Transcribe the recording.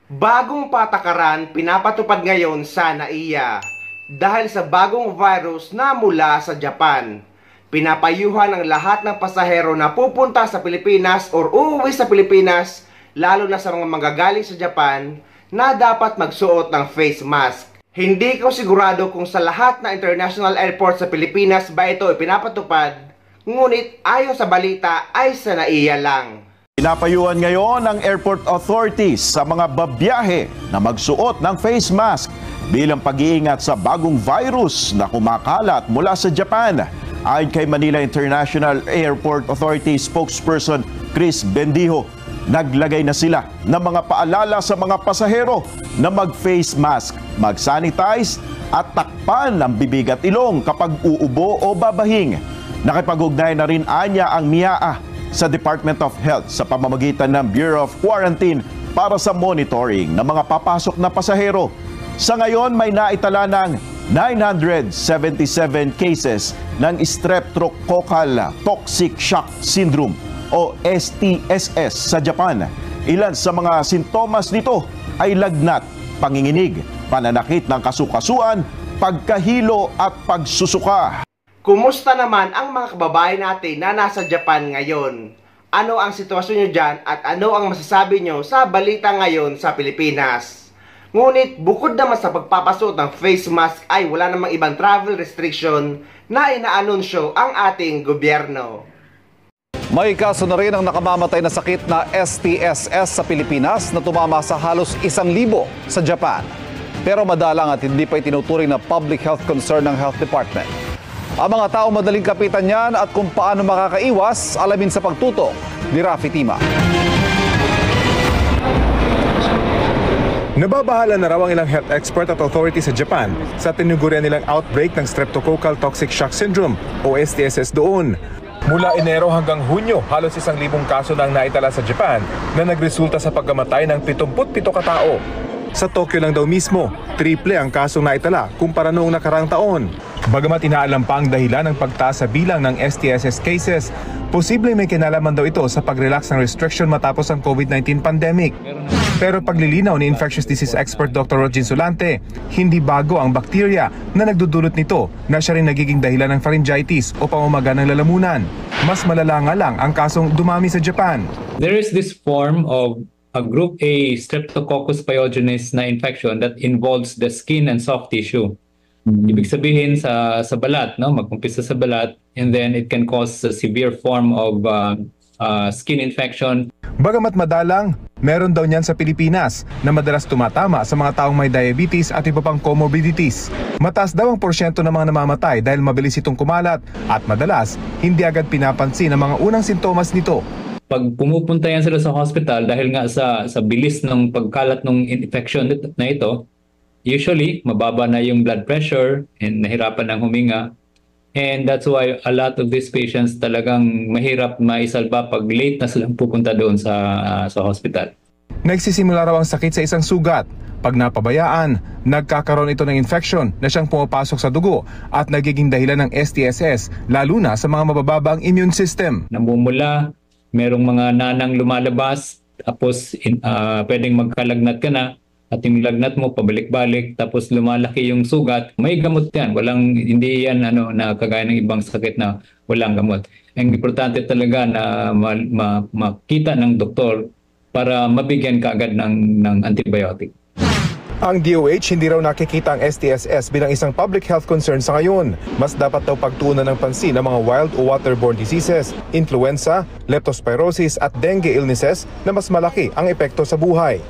Bagong patakaran pinapatupad ngayon sa NAIA dahil sa bagong virus na mula sa Japan. Pinapayuhan ang lahat ng pasahero na pupunta sa Pilipinas o uuwi sa Pilipinas, lalo na sa mga manggagaling sa Japan, na dapat magsuot ng face mask. Hindi ko sigurado kung sa lahat na international airport sa Pilipinas ba ito ipinapatupad, ngunit ayon sa balita ay sa NAIA lang. Pinapayuhan ngayon ng airport authorities sa mga babiyahe na magsuot ng face mask bilang pag-iingat sa bagong virus na kumakalat mula sa Japan. Ayon kay Manila International Airport Authority spokesperson Chris Bendijo, naglagay na sila ng mga paalala sa mga pasahero na mag-face mask, mag-sanitize at takpan ang bibig at ilong kapag uubo o babahing. Nakipag-ugnay na rin anya ang MIAA sa Department of Health sa pamamagitan ng Bureau of Quarantine para sa monitoring ng mga papasok na pasahero. Sa ngayon, may naitala ng 977 cases ng Streptococcal Toxic Shock Syndrome o STSS sa Japan. Ilan sa mga sintomas nito ay lagnat, panginginig, pananakit ng kasukasuan, pagkahilo at pagsusuka. Kumusta naman ang mga kababayan natin na nasa Japan ngayon? Ano ang sitwasyon nyo dyan at ano ang masasabi nyo sa balita ngayon sa Pilipinas? Ngunit bukod naman sa pagpapasuot ng face mask ay wala namang ibang travel restriction na inaanunsyo ang ating gobyerno. May kaso na rin ang nakamamatay na sakit na STSS sa Pilipinas na tumama sa halos 1,000 sa Japan. Pero madalang at hindi pa itinuturing na public health concern ng Health Department. Ang mga tao madaling kapitan niyan at kung paano makakaiwas, alamin sa pagtutok ni Rafi Tima. Nababahala na raw ang ilang health expert at authority sa Japan sa tinugurian nilang outbreak ng Streptococcal Toxic Shock Syndrome o STSS doon. Mula Enero hanggang Hunyo, halos 1,000 kaso na ang naitala sa Japan na nagresulta sa pagkamatay ng 77 katao. Sa Tokyo lang daw mismo, triple ang kasong naitala kumpara noong nakaraang taon. Bagamat inaalam pa ang dahilan ng pagtaas sa bilang ng STSS cases, posibleng may kinalaman daw ito sa pag-relax ng restriction matapos ang COVID-19 pandemic. Pero paglilinaw ni infectious disease expert Dr. Rogin Solante, hindi bago ang bakterya na nagdudulot nito na siya rin nagiging dahilan ng pharyngitis o pamamaga ng lalamunan. Mas malala nga lang ang kasong dumami sa Japan. There is this form of a group A Streptococcus pyogenes na infection that involves the skin and soft tissue. Ibig sabihin sa balat, no? Mag-umpisa sa balat, and then it can cause a severe form of skin infection. Bagamat madalang, meron daw niyan sa Pilipinas na madalas tumatama sa mga taong may diabetes at iba pang comorbidities. Mataas daw ang porsyento ng mga namamatay dahil mabilis itong kumalat at madalas hindi agad pinapansin ang mga unang sintomas nito. Pag pumupunta yan sila sa hospital dahil nga sa bilis ng pagkalat ng infection na ito, usually mababa na yung blood pressure and nahirapan ng huminga. And that's why a lot of these patients talagang mahirap maisalba pag late na silang pupunta doon sa hospital. Nagsisimula raw ang sakit sa isang sugat. Pag napabayaan, nagkakaroon ito ng infection na siyang pumapasok sa dugo at nagiging dahilan ng STSS, lalo na sa mga mabababa ang immune system. Namumula, merong mga nanang lumalabas, tapos pwedeng magkalagnat ka na. At yung lagnat mo pabalik-balik tapos lumalaki yung sugat, may gamot yan. Hindi yan na kagaya ng ibang sakit na walang gamot. Ang importante talaga na makita ng doktor para mabigyan kaagad ng antibiotic. Ang DOH hindi raw nakikita ang STSS bilang isang public health concern sa ngayon. Mas dapat daw pagtuunan ng pansin ang mga wild o waterborne diseases, influenza, leptospirosis at dengue illnesses na mas malaki ang epekto sa buhay.